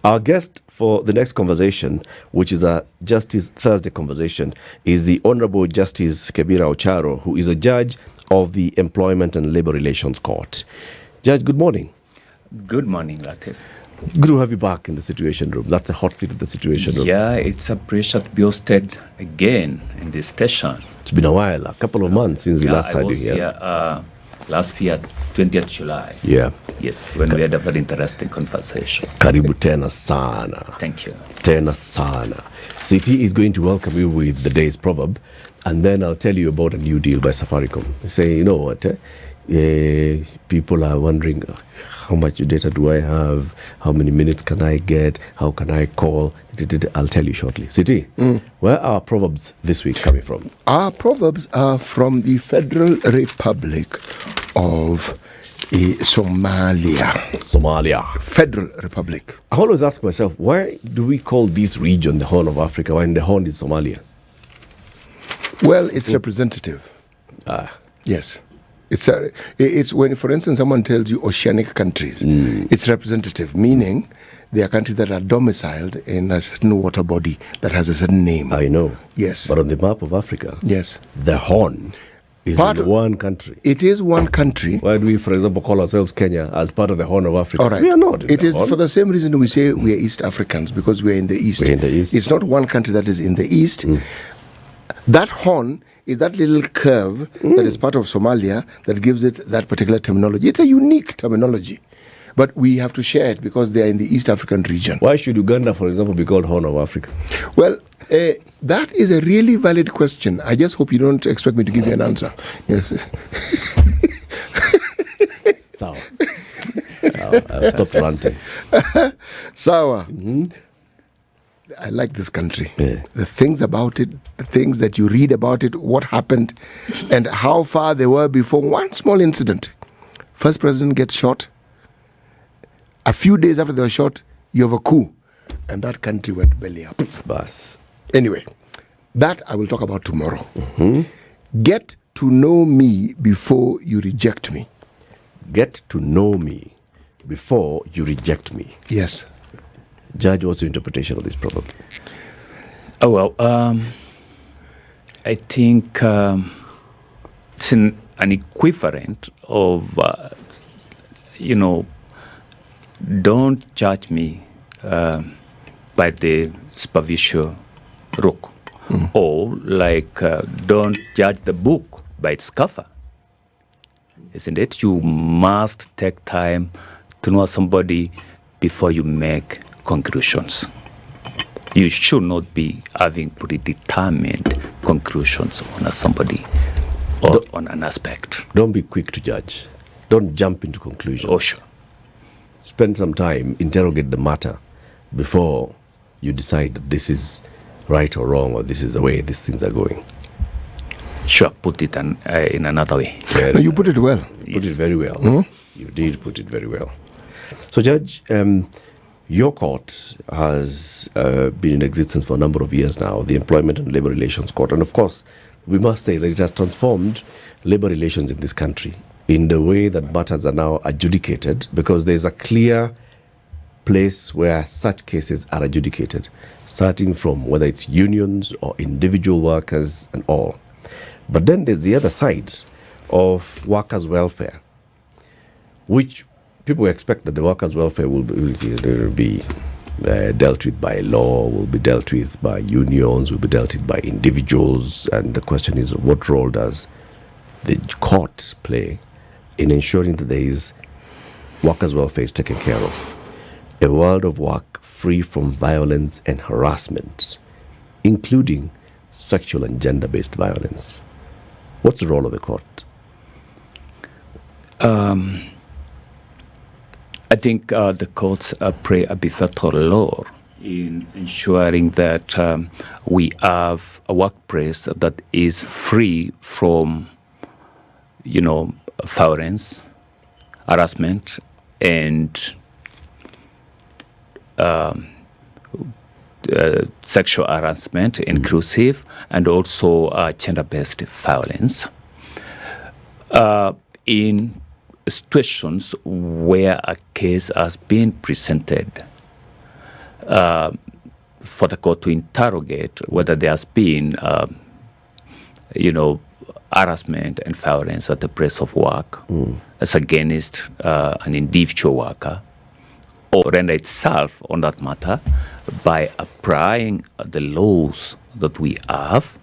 Our guest for the next conversation, which is a Justice Thursday conversation, is the Honorable Justice Kebira Ocharo, who is a judge of the Employment and Labor Relations Court. Judge, good morning. Good morning, Latif. Good to have you back in the Situation Room. That's a hot seat of the Situation Room. Yeah, it's a pressure to be hosted again in this station. It's been a while, a couple of months since we last had you here. Last year, 20th July. Yeah. Yes, when we had a very interesting conversation. Karibu tena sana. Thank you. Tena sana. CT is going to welcome you with the day's proverb, and then I'll tell you about a new deal by Safaricom. Say, you know what? People are wondering, how much data do I have? How many minutes can I get? How can I call? I'll tell you shortly. Siti, where are proverbs this week coming from? Our proverbs are from the Federal Republic of Somalia. Federal Republic. I always ask myself, why do we call this region the Horn of Africa when the Horn is Somalia? Well, it's representative. Yes. It's when, for instance, someone tells you oceanic countries, it's representative, meaning they are countries that are domiciled in a certain water body that has a certain name. I know. Yes. But on the map of Africa, yes, the Horn is in one country. It is one country. Why do we, for example, call ourselves Kenya as part of the Horn of Africa? All right. We are not. It is Horn. For the same reason we say we are East Africans, because we are in the East. We're in the East. It's not one country that is in the East. That Horn is that little curve that is part of Somalia that gives it that particular terminology. It's a unique terminology, but we have to share it because they are in the East African region. Why should Uganda, for example, be called Horn of Africa? Well, that is a really valid question. I just hope you don't expect me to give you an answer. Yes. Sawa. I've stopped ranting. Sawa. I like this country. Yeah. The things about it, the things that you read about it, what happened, and how far they were before one small incident. First president gets shot. A few days after they were shot, you have a coup. And that country went belly up. Bas. Anyway, that I will talk about tomorrow. Get to know me before you reject me. Get to know me before you reject me. Yes. Judge, what's your interpretation of this proverb? Oh, well, I think it's an equivalent of, don't judge me by the superficial look. Or like, don't judge the book by its cover. Isn't it? You must take time to know somebody before you make conclusions. You should not be having predetermined conclusions on somebody or on an aspect. Don't be quick to judge. Don't jump into conclusions. Oh, sure. Spend some time, interrogate the matter before you decide that this is right or wrong, or this is the way these things are going. Sure, put it in another way. No, you put it well. You put it very well. You did put it very well. So, Judge, your court has been in existence for a number of years now, the Employment and Labor Relations Court. And of course, we must say that it has transformed labor relations in this country in the way that matters are now adjudicated, because there's a clear place where such cases are adjudicated, starting from whether it's unions or individual workers and all. But then there's the other side of workers' welfare, which people expect that the workers' welfare will be dealt with by law, will be dealt with by unions, will be dealt with by individuals. And the question is, what role does the court play in ensuring that there is workers' welfare is taken care of? A world of work free from violence and harassment, including sexual and gender-based violence. What's the role of the court? I think the courts play a pivotal role in ensuring that we have a workplace that is free from, violence, harassment, and sexual harassment, inclusive, and also gender-based violence. In situations where a case has been presented, for the court to interrogate whether there has been, harassment and violence at the place of work as against an individual worker, or render itself on that matter by applying the laws that we have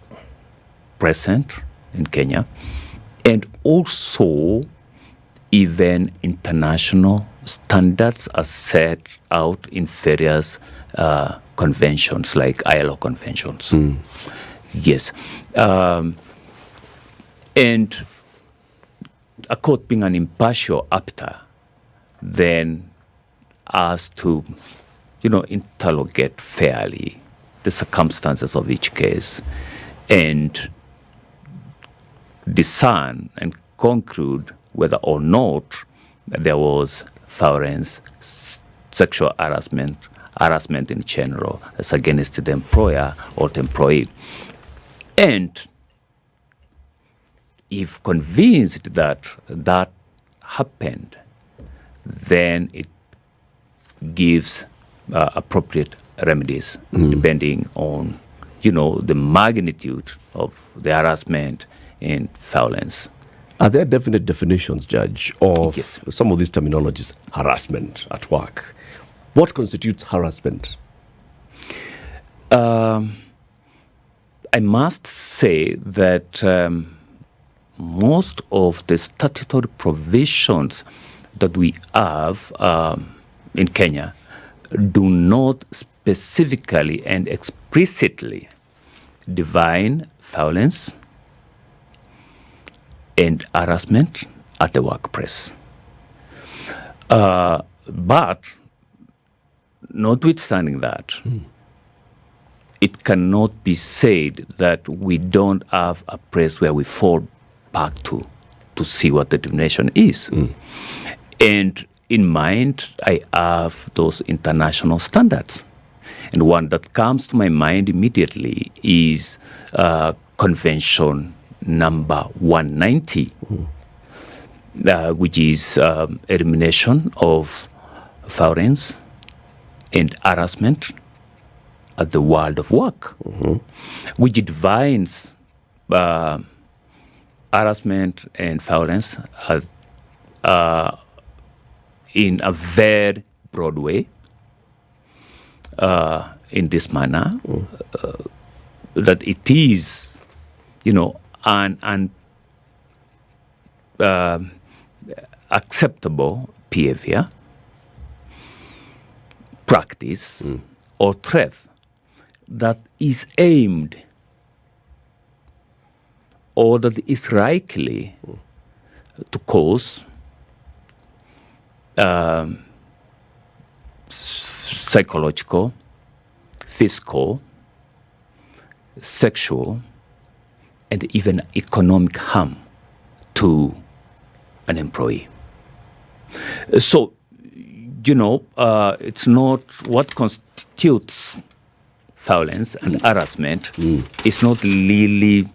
present in Kenya, and also even international standards are set out in various conventions like ILO conventions. Yes. And a court being an impartial actor then has to, interrogate fairly the circumstances of each case and discern and conclude whether or not there was violence, sexual harassment in general as against the employer or the employee. And if convinced that that happened, then it gives appropriate remedies depending on, the magnitude of the harassment and violence. Are there definite definitions, Judge, of Yes. some of these terminologies? Harassment at work. What constitutes harassment? I must say that most of the statutory provisions that we have in Kenya do not specifically and explicitly define violence and harassment at the workplace. But notwithstanding that, it cannot be said that we don't have a place where we fall back to see what the definition is. And in mind, I have those international standards. And one that comes to my mind immediately is Convention number 190, which is elimination of violence and harassment at the world of work, which defines harassment and violence in a very broad way, in this manner, that it is, an acceptable behavior, practice, or threat that is aimed or that is likely to cause psychological, physical, sexual, and even economic harm to an employee. So, it's not what constitutes violence and harassment. It's not really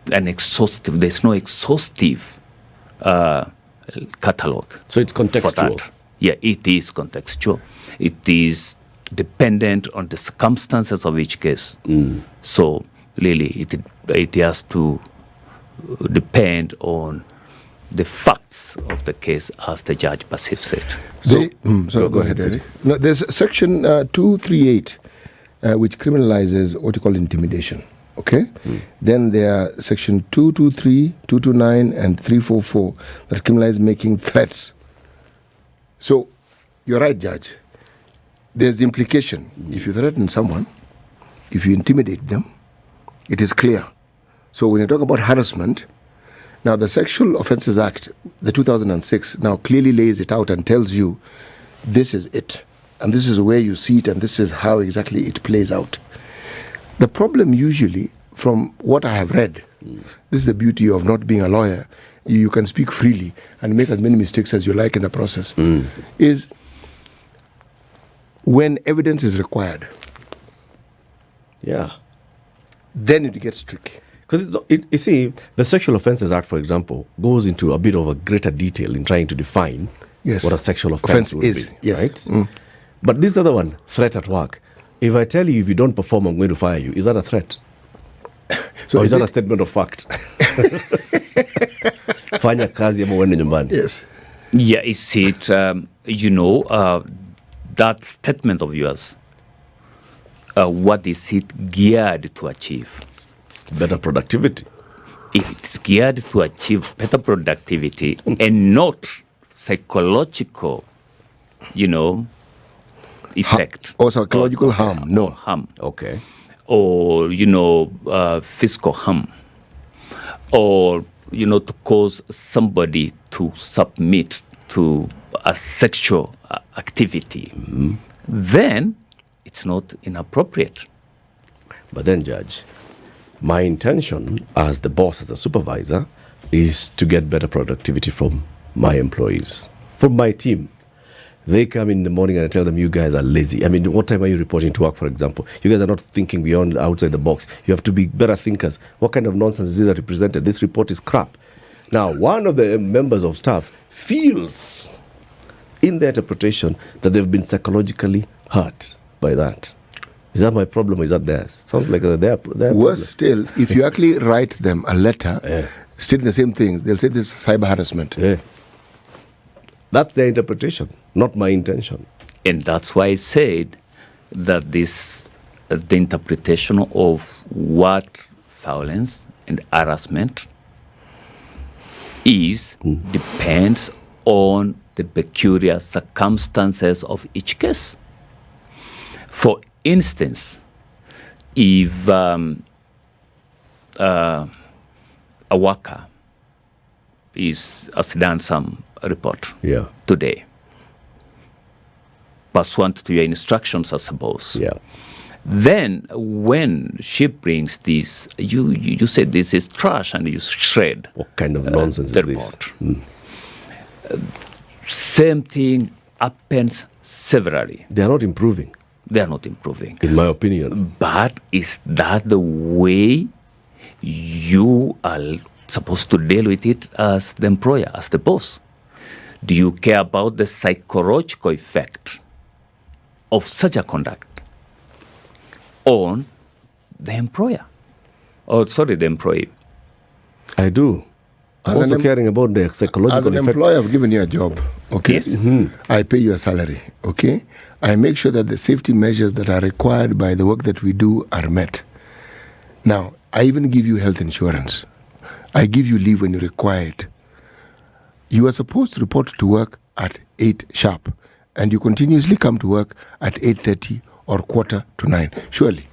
there's no exhaustive catalog. So it's contextual. For that. Yeah, it is contextual. It is dependent on the circumstances of each case. So really, it has to depend on the facts of the case as the judge perceives it. So, go ahead, Eddie. No, there's section 238, which criminalizes what you call intimidation. Okay? Then there are section 223, 229, and 344 that criminalize making threats. So, you're right, Judge. There's the implication. If you threaten someone, if you intimidate them, it is clear. So when you talk about harassment, now the Sexual Offences Act, the 2006, now clearly lays it out and tells you this is it, and this is where you see it, and this is how exactly it plays out. The problem usually, from what I have read, this is the beauty of not being a lawyer, you can speak freely and make as many mistakes as you like in the process, is when evidence is required. Yeah. Then it gets tricky. Because you see, the Sexual Offences Act, for example, goes into a bit of a greater detail in trying to define what a sexual offence would is. be. Yes. Right? But this other one, threat at work. If I tell you if you don't perform, I'm going to fire you, is that a threat? So or is that a statement of fact? Fanya kazi ama uende nyumbani. Yes. Yeah, is it, that statement of yours, what is it geared to achieve? Better productivity. It's geared to achieve better productivity and not psychological, effect. Or psychological harm. No. Harm. Okay. Or, physical harm. Or, to cause somebody to submit to a sexual activity. Mm-hmm. Then it's not inappropriate. But then, Judge, my intention as the boss, as a supervisor, is to get better productivity from my employees, from my team. They come in the morning and I tell them, you guys are lazy. I mean, what time are you reporting to work, for example? You guys are not thinking beyond outside the box. You have to be better thinkers. What kind of nonsense is it that you presented? This report is crap. Now, one of the members of staff feels in their interpretation that they've been psychologically hurt by that. Is that my problem or is that theirs? Sounds like their Worse still, if you actually write them a letter stating the same thing, they'll say this is cyber harassment. Yeah. That's their interpretation, not my intention. And that's why I said that this, the interpretation of what violence and harassment is depends on the peculiar circumstances of each case. For instance, if a worker has done some report today, pursuant to your instructions, I suppose. Yeah. Then when she brings this, you say this is trash and you shred. What kind of nonsense the is report. this? Same thing happens severally. They are not improving. They are not improving. In my opinion. But is that the way you are supposed to deal with it as the employer, as the boss? Do you care about the psychological effect of such a conduct on the employer? The employee. I do. I'm also caring about the psychological effect. As an employer, I've given you a job, okay? Yes. Mm-hmm. I pay you a salary, okay? I make sure that the safety measures that are required by the work that we do are met. Now, I even give you health insurance. I give you leave when you require it. You are supposed to report to work at 8 sharp, and you continuously come to work at 8:30 or 8:45. Surely.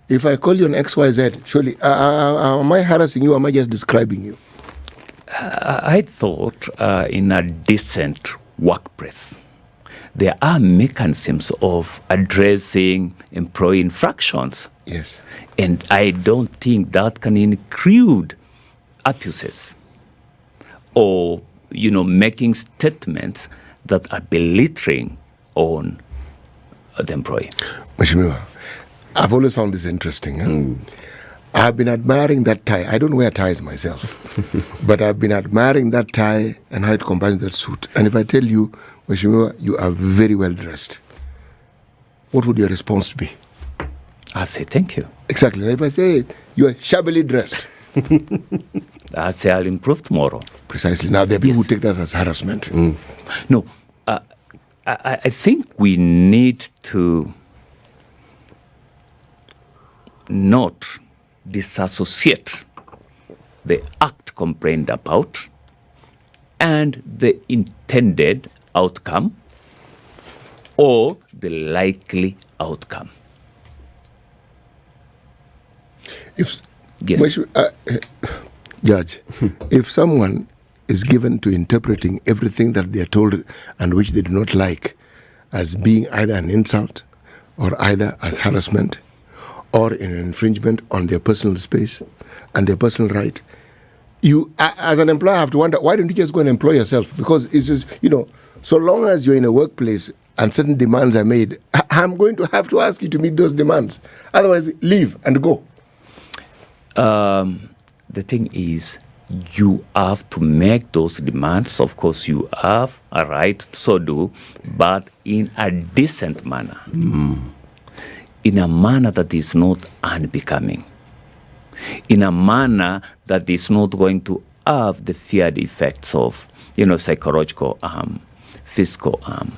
If I call you on XYZ, surely, am I harassing you or am I just describing you? I thought in a decent workplace, there are mechanisms of addressing employee infractions. Yes. And I don't think that can include abuses or, making statements that are belittling on the employee. Mheshimiwa, I've always found this interesting. I've been admiring that tie. I don't wear ties myself, but I've been admiring that tie and how it combines that suit. And if I tell you, Mheshimiwa, you are very well dressed, what would your response be? I'll say thank you. Exactly. And if I say you are shabbily dressed, I'll say I'll improve tomorrow. Precisely. Now, there are people who take that as harassment. No, I think we need to not disassociate the act complained about and the intended outcome or the likely outcome. If yes. Judge, if someone is given to interpreting everything that they are told and which they do not like as being either an insult or either a harassment or an infringement on their personal space and their personal right, you, as an employer, have to wonder, why don't you just go and employ yourself? Because it's just, so long as you're in a workplace and certain demands are made, I'm going to have to ask you to meet those demands. Otherwise, leave and go. The thing is, you have to make those demands. Of course, you have a right to so do, but in a decent manner, in a manner that is not unbecoming, in a manner that is not going to have the feared effects of, psychological harm, physical harm,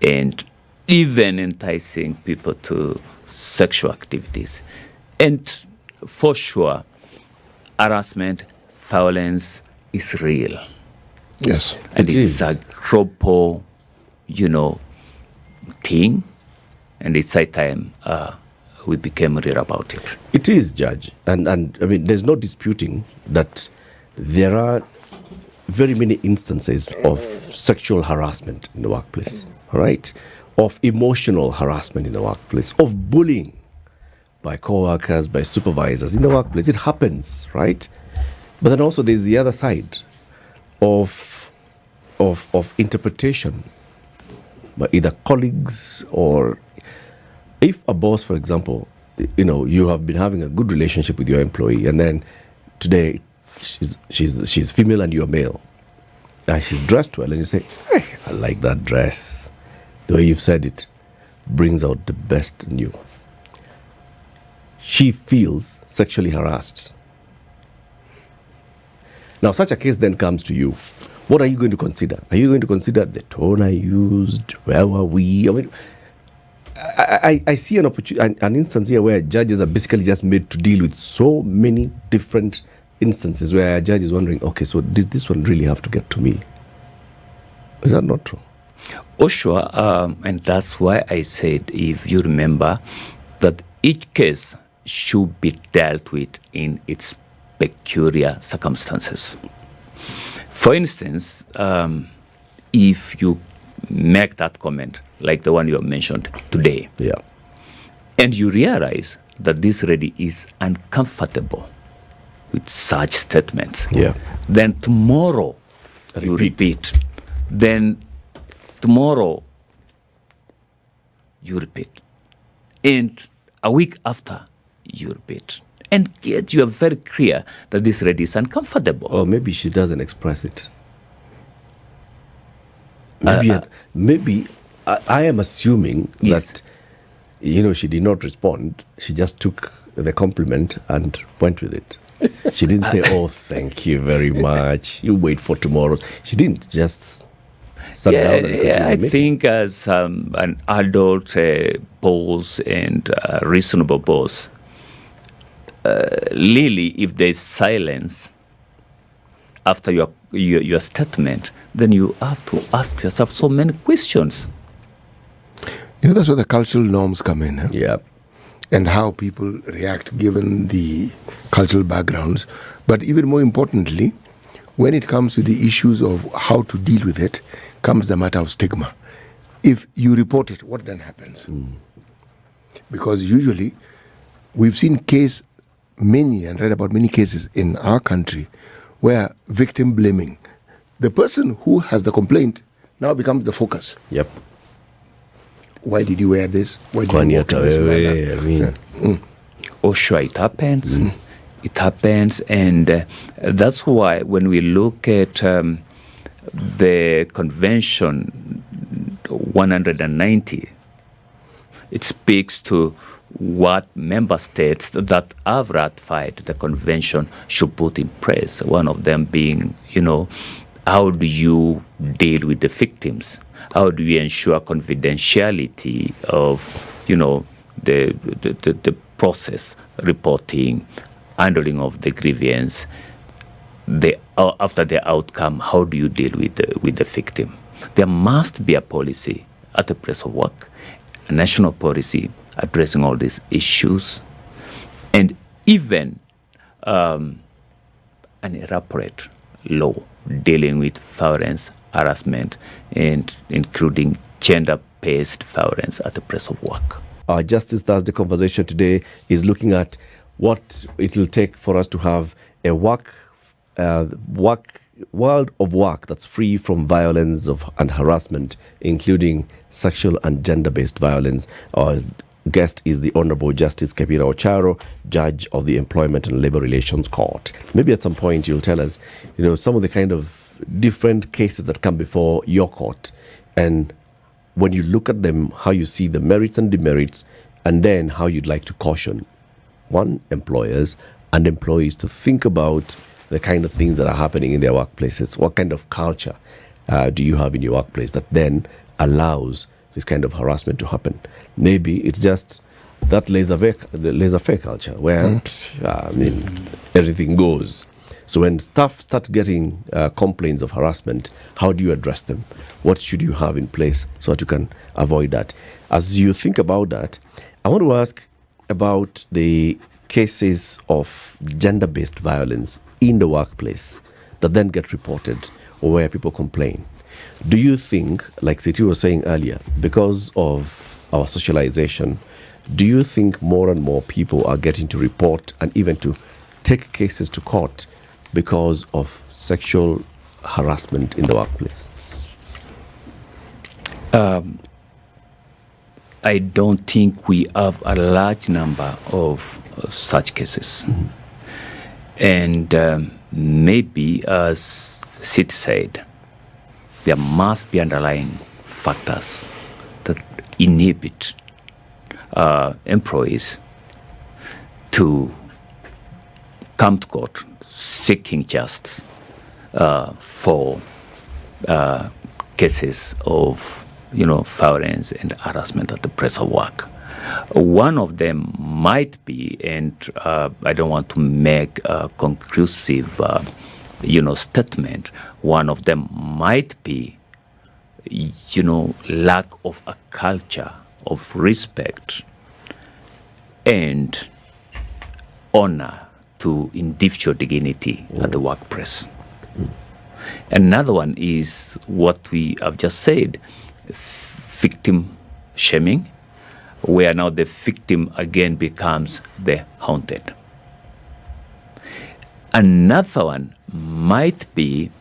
and even enticing people to sexual activities. And for sure, harassment, violence is real. Yes. And It it's is. a global, thing. And it's high time we became real about it. It is, Judge. And I mean, there's no disputing that there are very many instances of sexual harassment in the workplace, all right? Of emotional harassment in the workplace, of bullying by co-workers, by supervisors in the workplace. It happens, right? But then also there's the other side of interpretation by either colleagues, or if a boss, for example, you have been having a good relationship with your employee, and then today she's female and you're male, and she's dressed well, and you say, hey, I like that dress. The way you've said it brings out the best in you. She feels sexually harassed. Now, such a case then comes to you. What are you going to consider? Are you going to consider the tone I used? Where were we? I mean, I see an opportunity, an instance here where judges are basically just made to deal with so many different instances where a judge is wondering, okay, so did this one really have to get to me? Is that not true? Oh, sure. And that's why I said, if you remember, that each case should be dealt with in its peculiar circumstances. For instance, if you make that comment, like the one you have mentioned today, Yeah. and you realize that this lady is uncomfortable with such statements, Yeah. then tomorrow you repeat. Then tomorrow you repeat. And a week after you repeat. And yet you are very clear that this lady is uncomfortable. Or maybe she doesn't express it. Maybe I am assuming Yes. that, she did not respond. She just took the compliment and went with it. She didn't say, oh, thank you very much. You wait for tomorrow. She didn't just sat down and continue I the meeting. think as an adult boss and reasonable boss, Lily, if there's silence after your statement, then you have to ask yourself so many questions. That's where the cultural norms come in. Yeah. And how people react given the cultural backgrounds. But even more importantly, when it comes to the issues of how to deal with it, comes the matter of stigma. If you report it, what then happens? Because usually we've seen many and read about many cases in our country where victim blaming, the person who has the complaint now becomes the focus. Yep. Why did you wear this? Why did Kwani you walk in this hata manner? wewe, I mean, Oh, sure, it happens. It happens. And that's why when we look at the Convention 190, it speaks to what member states that have ratified the convention should put in place. One of them being, how do you deal with the victims? How do you ensure confidentiality of, the process, reporting, handling of the grievance? After the outcome, how do you deal with the victim? There must be a policy at the place of work, a national policy addressing all these issues, and even an elaborate law dealing with violence, harassment, and including gender-based violence at the place of work. Our Justice Thursday conversation today is looking at what it will take for us to have a world of work that's free from violence and harassment, including sexual and gender-based violence. Our guest is the Honorable Justice Kebira Ocharo, Judge of the Employment and Labor Relations Court. Maybe at some point you'll tell us, some of the kind of different cases that come before your court, and when you look at them, how you see the merits and demerits, and then how you'd like to caution employers and employees to think about the kind of things that are happening in their workplaces. What kind of culture do you have in your workplace that then allows this kind of harassment to happen? Maybe it's just that laissez-faire culture where everything goes. So when staff start getting complaints of harassment, how do you address them? What should you have in place so that you can avoid that? As you think about that, I want to ask about the cases of gender-based violence in the workplace that then get reported or where people complain. Do you think, like Siti was saying earlier, because of our socialization, do you think more and more people are getting to report and even to take cases to court because of sexual harassment in the workplace? I don't think we have a large number of such cases. And maybe, as Sid said, there must be underlying factors that inhibit employees to come to court seeking justice for cases of violence and harassment at the place of work. One of them might be, and I don't want to make a conclusive statement, one of them might be, lack of a culture of respect and honor to individual dignity at the workplace. Another one is what we have just said, victim shaming, where now the victim again becomes the haunted. Another one might be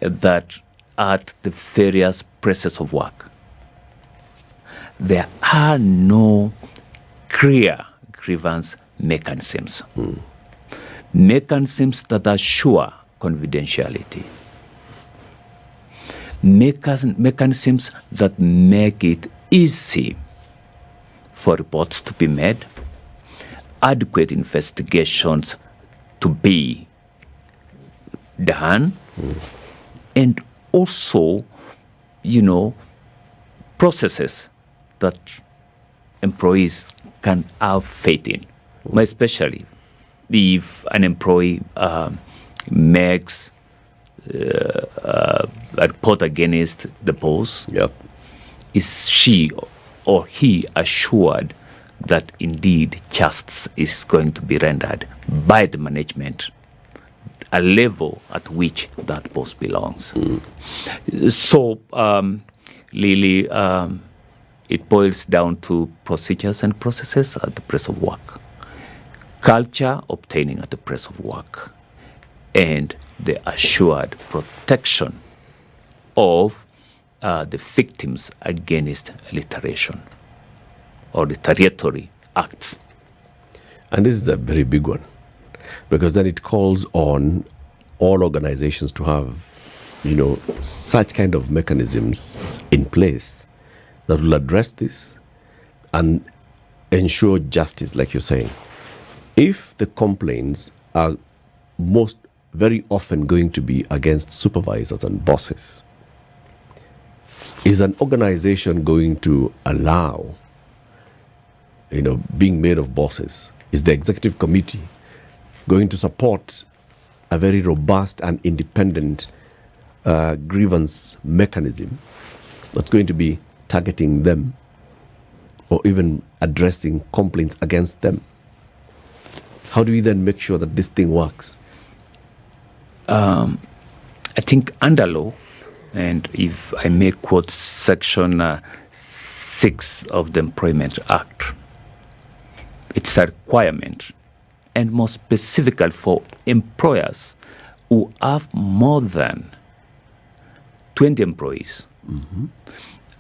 that at the various places of work, there are no clear grievance mechanisms. Mechanisms that assure confidentiality. Mechanisms that make it easy for reports to be made, adequate investigations to be done, and also, processes that employees can have faith in, especially if an employee makes a report against the boss. Is she or he assured that indeed justice is going to be rendered by the management, a level at which that boss belongs? So, Lily, it boils down to procedures and processes at the place of work, culture obtaining at the place of work, and the assured protection of the victims against alliteration or retaliatory acts. And this is a very big one, because then it calls on all organizations to have, such kind of mechanisms in place that will address this and ensure justice, like you're saying. If the complaints are very often going to be against supervisors and bosses, is an organization going to allow, being made of bosses? Is the executive committee going to support a very robust and independent grievance mechanism that's going to be targeting them or even addressing complaints against them? How do we then make sure that this thing works? I think under law, and if I may quote Section 6 of the Employment Act, it's a requirement, and more specifically for employers who have more than 20 employees,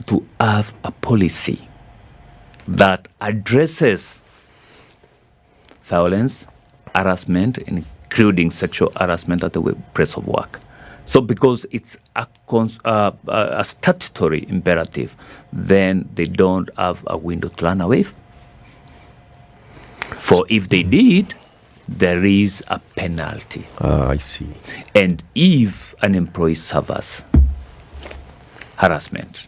to have a policy that addresses violence, harassment, including sexual harassment at the place of work. So because it's a statutory imperative, then they don't have a window to run away. For if they did, there is a penalty. I see. And if an employee suffers harassment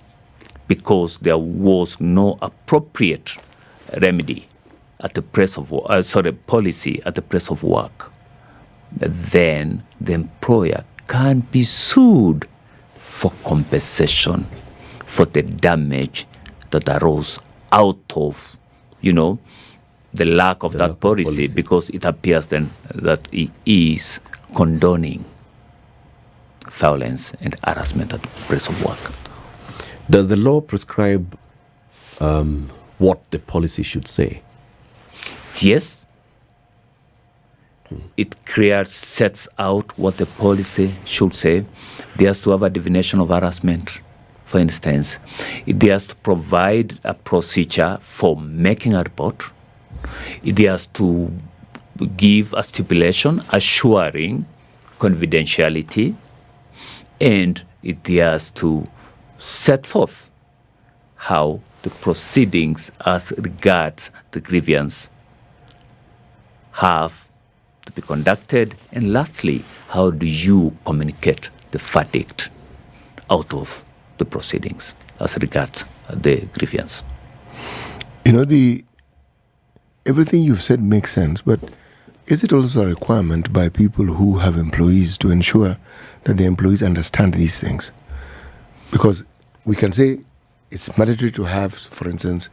because there was no appropriate remedy at the place of policy at the place of work, then the employer can be sued for compensation for the damage that arose out of, the lack of that policy, because it appears then that he is condoning violence and harassment at the place of work. Does the law prescribe what the policy should say? Yes. It clearly sets out what the policy should say. It has to have a definition of harassment, for instance. It has to provide a procedure for making a report. It has to give a stipulation assuring confidentiality. And it has to set forth how the proceedings as regards the grievance have to be conducted, and lastly, how do you communicate the verdict out of the proceedings as regards the grievance? Everything you've said makes sense, but is it also a requirement by people who have employees to ensure that the employees understand these things? Because we can say it's mandatory to have, for instance,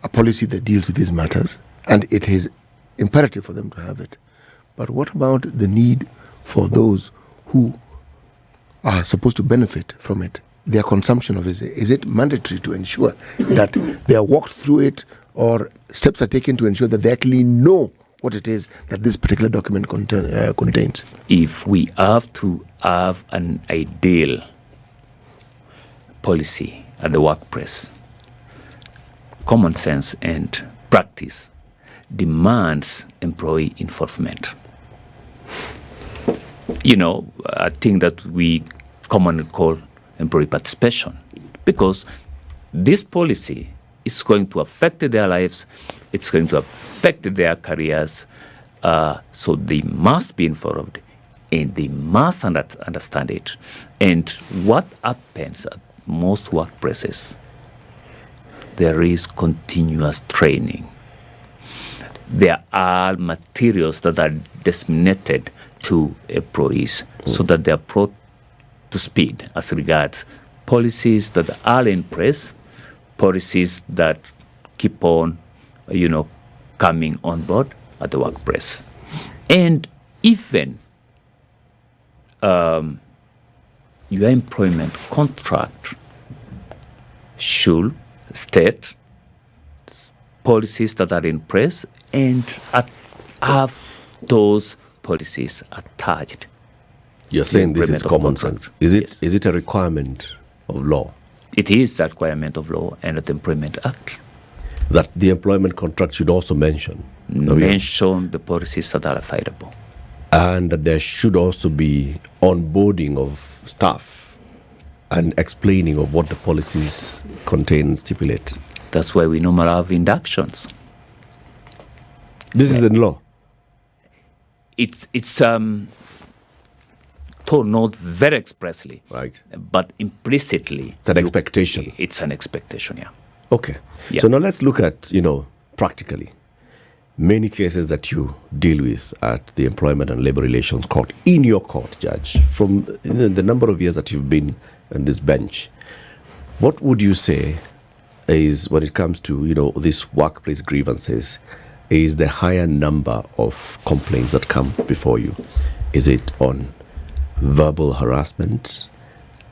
a policy that deals with these matters, and it is imperative for them to have it. But what about the need for those who are supposed to benefit from it, their consumption of it? Is it mandatory to ensure that they are walked through it, or steps are taken to ensure that they actually know what it is that this particular document contains? If we have to have an ideal policy at the workplace, common sense and practice demands employee involvement. A thing that we commonly call employee participation, because this policy is going to affect their lives, it's going to affect their careers, so they must be involved and they must understand it. And what happens at most workplaces, there is continuous training. There are materials that are disseminated to employees so that they are brought to speed as regards policies that are in place, policies that keep on, coming on board at the workplace. And even your employment contract should state policies that are in place and have those policies attached. You're saying this is common sense. Is it a requirement of law? It is a requirement of law and the Employment Act. That the employment contract should also mention the policies that are available. And that there should also be onboarding of staff and explaining of what the policies contain and stipulate. That's why we normally have inductions. This is in law? It's told not very expressly, right, but implicitly. It's an expectation. It's an expectation, yeah. Okay. Yeah. So now let's look at, practically, many cases that you deal with at the Employment and Labor Relations Court, in your court, Judge, from the number of years that you've been on this bench. What would you say is, when it comes to, these workplace grievances, is the higher number of complaints that come before you? Is it on verbal harassment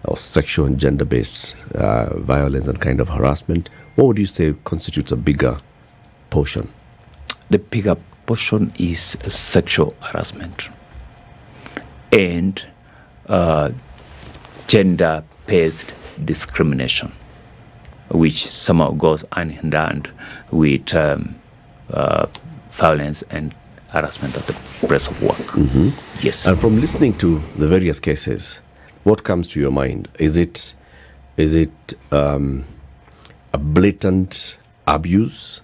or sexual and gender-based violence and kind of harassment? What would you say constitutes a bigger portion? The bigger portion is sexual harassment and gender-based discrimination which somehow goes hand in hand with violence and harassment at the place of work. Mm-hmm. Yes. And from listening to the various cases, what comes to your mind? Is it a blatant abuse,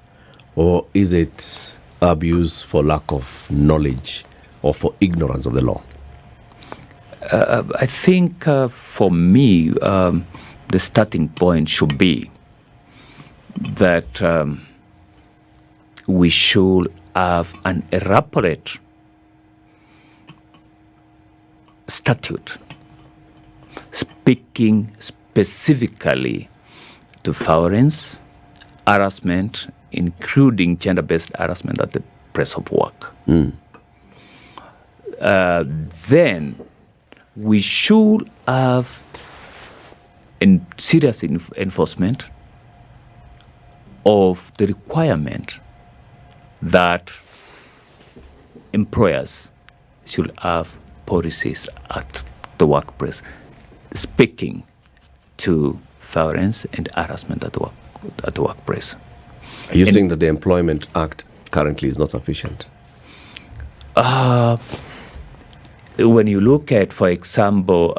or is it abuse for lack of knowledge or for ignorance of the law? I think for me, the starting point should be that we should have an elaborate statute speaking specifically to violence, harassment, including gender-based harassment at the place of work. Then we should have serious enforcement of the requirement that employers should have policies at the workplace speaking to violence and harassment at the workplace. Are you saying that the Employment Act currently is not sufficient? When you look at, for example,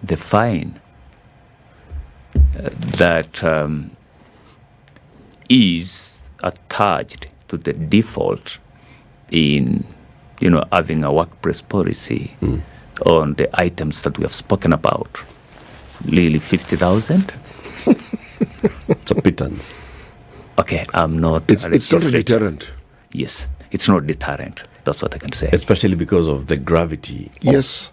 the fine that is attached to the default in, having a workplace policy on the items that we have spoken about, really 50,000. It's a pittance. Okay, I'm not. It's not a deterrent. Yes, it's not deterrent. That's what I can say. Especially because of the gravity. Yes.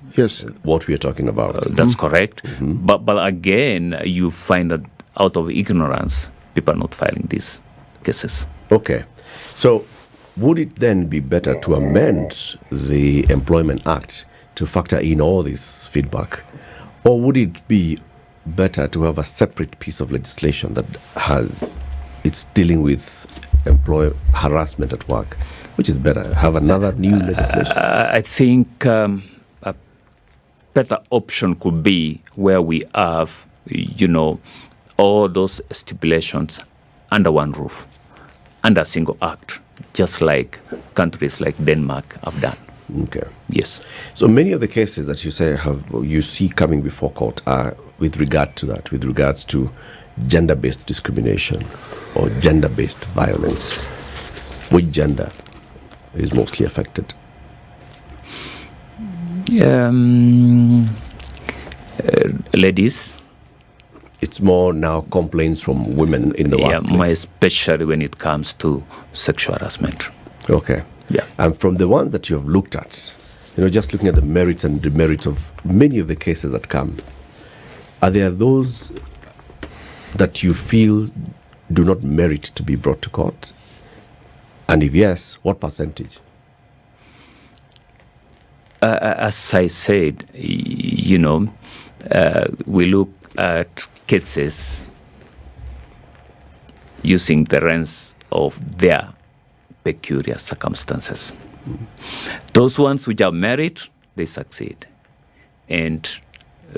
What we are talking about. That's correct. But again, you find that out of ignorance, people are not filing these cases. Okay. So would it then be better to amend the Employment Act to factor in all this feedback? Or would it be better to have a separate piece of legislation that it's dealing with harassment at work? Which is better? Have another new legislation? I think a better option could be where we have, all those stipulations under one roof, under a single act, just like countries like Denmark have done. Okay. Yes. So many of the cases that you see coming before court are with regards to gender-based discrimination or gender-based violence. Which gender is mostly affected? Ladies. It's more now complaints from women in the workplace. More especially when it comes to sexual harassment. Okay. Yeah. And from the ones that you have looked at, just looking at the merits and demerits of many of the cases that come, are there those that you feel do not merit to be brought to court? And if yes, what percentage? As I said, we look at cases using the lens of their peculiar circumstances. Those ones which are merit, they succeed. And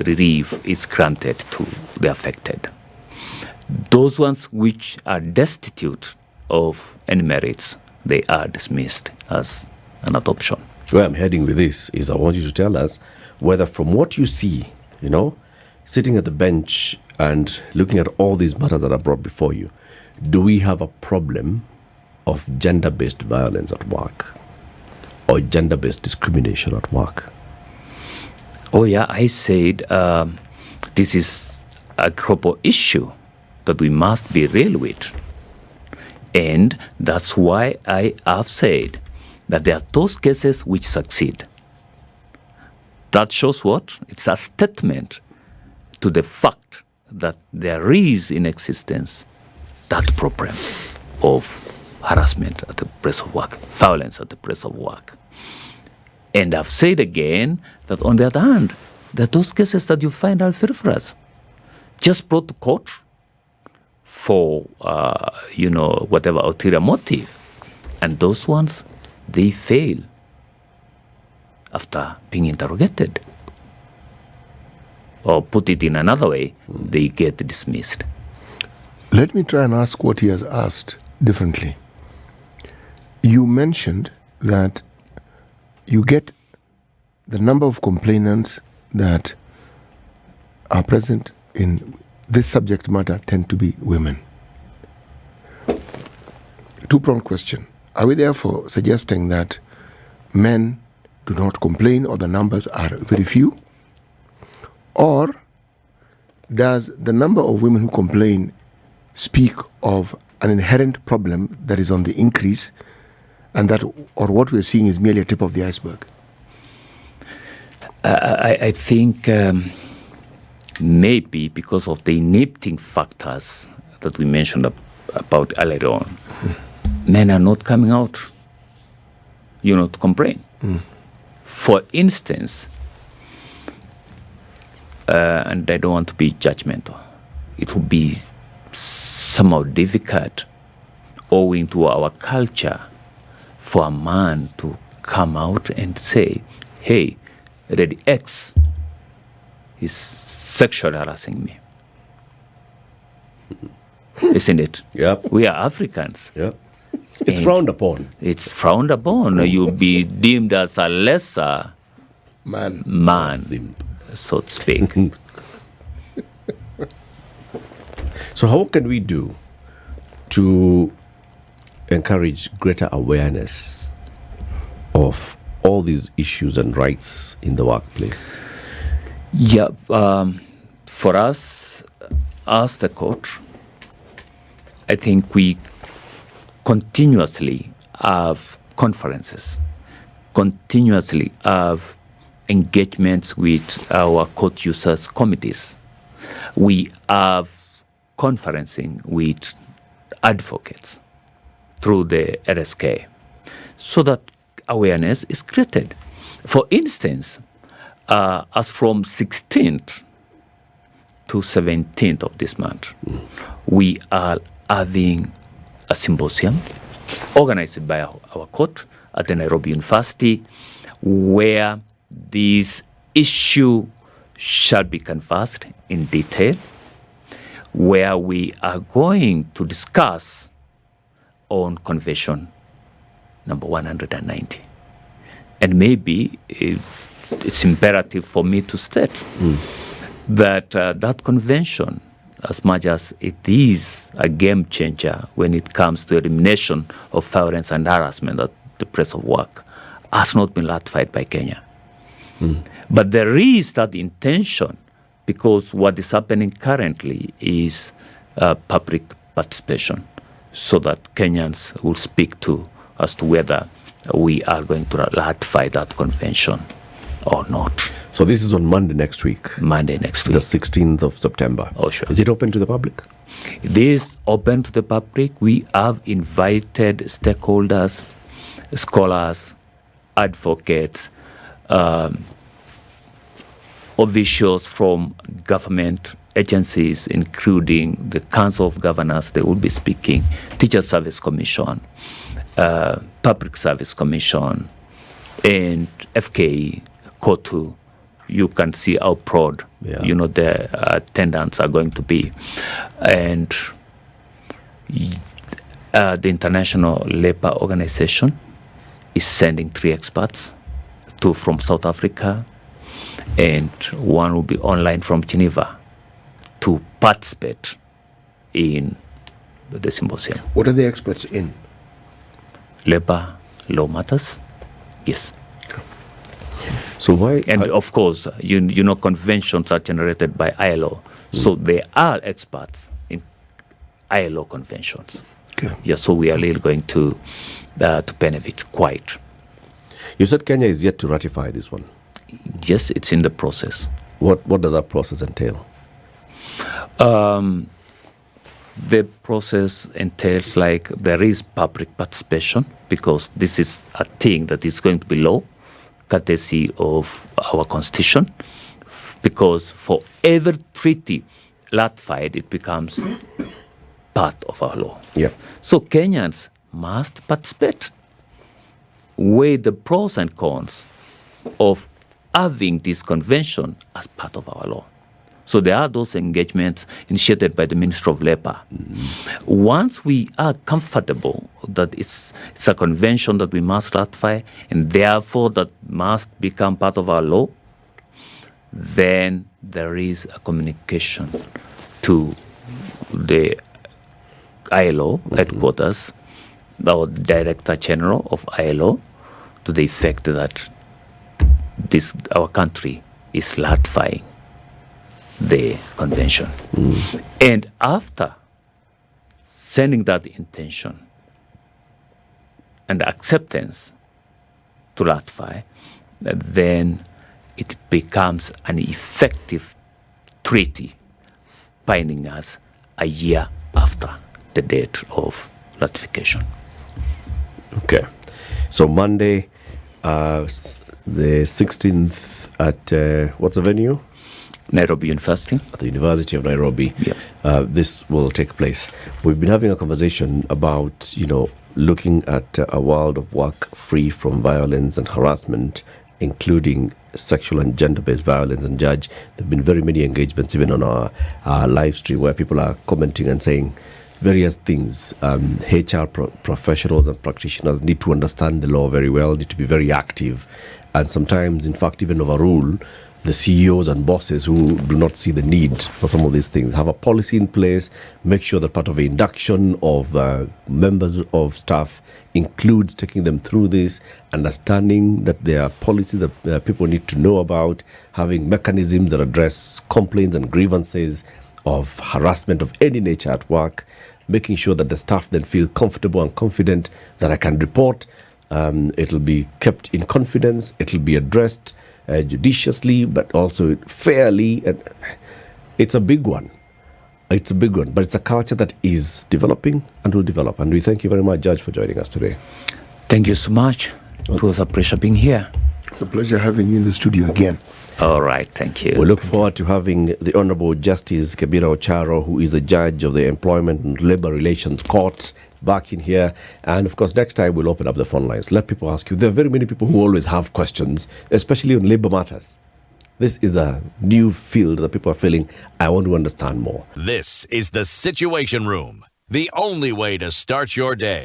relief is granted to the affected. Those ones which are destitute of any merits, they are dismissed as an adoption. Where I'm heading with this is I want you to tell us whether from what you see, sitting at the bench and looking at all these matters that are brought before you, do we have a problem of gender-based violence at work or gender-based discrimination at work? Oh yeah, I said this is a global issue that we must be real with. And that's why I have said that there are those cases which succeed. That shows what? It's a statement to the fact that there is in existence that problem of harassment at the place of work, violence at the place of work. And I've said again that on the other hand, there are those cases that you find are frivolous, just brought to court for, whatever ulterior motive. And those ones, they fail after being interrogated. Or put it in another way, they get dismissed. Let me try and ask what he has asked differently. You mentioned that you get the number of complainants that are present in this subject matter tend to be women. Two-pronged question. Are we therefore suggesting that men do not complain or the numbers are very few? Or does the number of women who complain speak of an inherent problem that is on the increase, and that, or what we're seeing is merely a tip of the iceberg? I think maybe because of the inhibiting factors that we mentioned about earlier on, men are not coming out, to complain. For instance, and I don't want to be judgmental, it would be somehow difficult, owing to our culture, for a man to come out and say, hey, Lady X is sexually harassing me. Isn't it? Yep. We are Africans. Yep. It's frowned upon. It's frowned upon. You'll be deemed as a lesser man, so to speak. So how can we do to encourage greater awareness of all these issues and rights in the workplace? Yeah, for us, as the court, I think we continuously have conferences, continuously have engagements with our court users committees. We have conferencing with advocates through the RSK so that awareness is created. For instance, as from 16th to 17th of this month, we are having a symposium organized by our court at the Nairobi University, where this issue shall be canvassed in detail, where we are going to discuss on Convention number 190. And maybe it's imperative for me to state that that convention, as much as it is a game changer when it comes to elimination of violence and harassment at the place of work, has not been ratified by Kenya. But there is that intention, because what is happening currently is public participation, so that Kenyans will speak to as to whether we are going to ratify that convention or not. So this is on Monday next week? Monday next week. The 16th of September. Oh, sure. Is it open to the public? It is open to the public. We have invited stakeholders, scholars, advocates, officials from government agencies, including the Council of Governors. They will be speaking, Teacher Service Commission, Public Service Commission, and FKE, KOTU. You can see how proud, the attendants are going to be. And the International Labour Organization is sending 3 experts, 2 from South Africa, and 1 will be online from Geneva, to participate in the symposium. What are the experts in? Labour law matters, yes. So why? And of course, conventions are generated by ILO, so they are experts in ILO conventions. Okay. Yeah, so we are really going to benefit quite. You said Kenya is yet to ratify this one. Yes, it's in the process. What does that process entail? The process entails, like, there is public participation, because this is a thing that is going to be law, courtesy of our constitution, because for every treaty ratified, it becomes part of our law. Yeah. So Kenyans must participate, weigh the pros and cons of having this convention as part of our law. So there are those engagements initiated by the Ministry of Labor. Once we are comfortable that it's a convention that we must ratify and therefore that must become part of our law, then there is a communication to the ILO headquarters, our Director General of ILO, to the effect that our country is ratifying the convention. And after sending that intention and acceptance to ratify, then it becomes an effective treaty binding us a year after the date of ratification. Okay. So Monday, the 16th at, what's the venue? Nairobi University. At the University of Nairobi. Yep. This will take place. We've been having a conversation about, looking at a world of work free from violence and harassment, including sexual and gender-based violence. And Judge, there have been very many engagements even on our live stream where people are commenting and saying various things. HR professionals and practitioners need to understand the law very well, need to be very active, and sometimes, in fact, even overrule the CEOs and bosses who do not see the need for some of these things. Have a policy in place, make sure that part of the induction of members of staff includes taking them through this, understanding that there are policies that people need to know about, having mechanisms that address complaints and grievances of harassment of any nature at work, making sure that the staff then feel comfortable and confident that I can report. It'll be kept in confidence, it'll be addressed judiciously, but also fairly. And it's a big one. It's a big one, but it's a culture that is developing and will develop. And we thank you very much, Judge, for joining us today. Thank you so much. It was a pleasure being here. It's a pleasure having you in the studio again. All right, thank you. We look forward to having the Honorable Justice Kibira Ocharo, who is the judge of the Employment and Labor Relations Court, back in here. And of course, next time we'll open up the phone lines. Let people ask you. There are very many people who always have questions, especially on labor matters. This is a new field that people are feeling, I want to understand more. This is the Situation Room, the only way to start your day.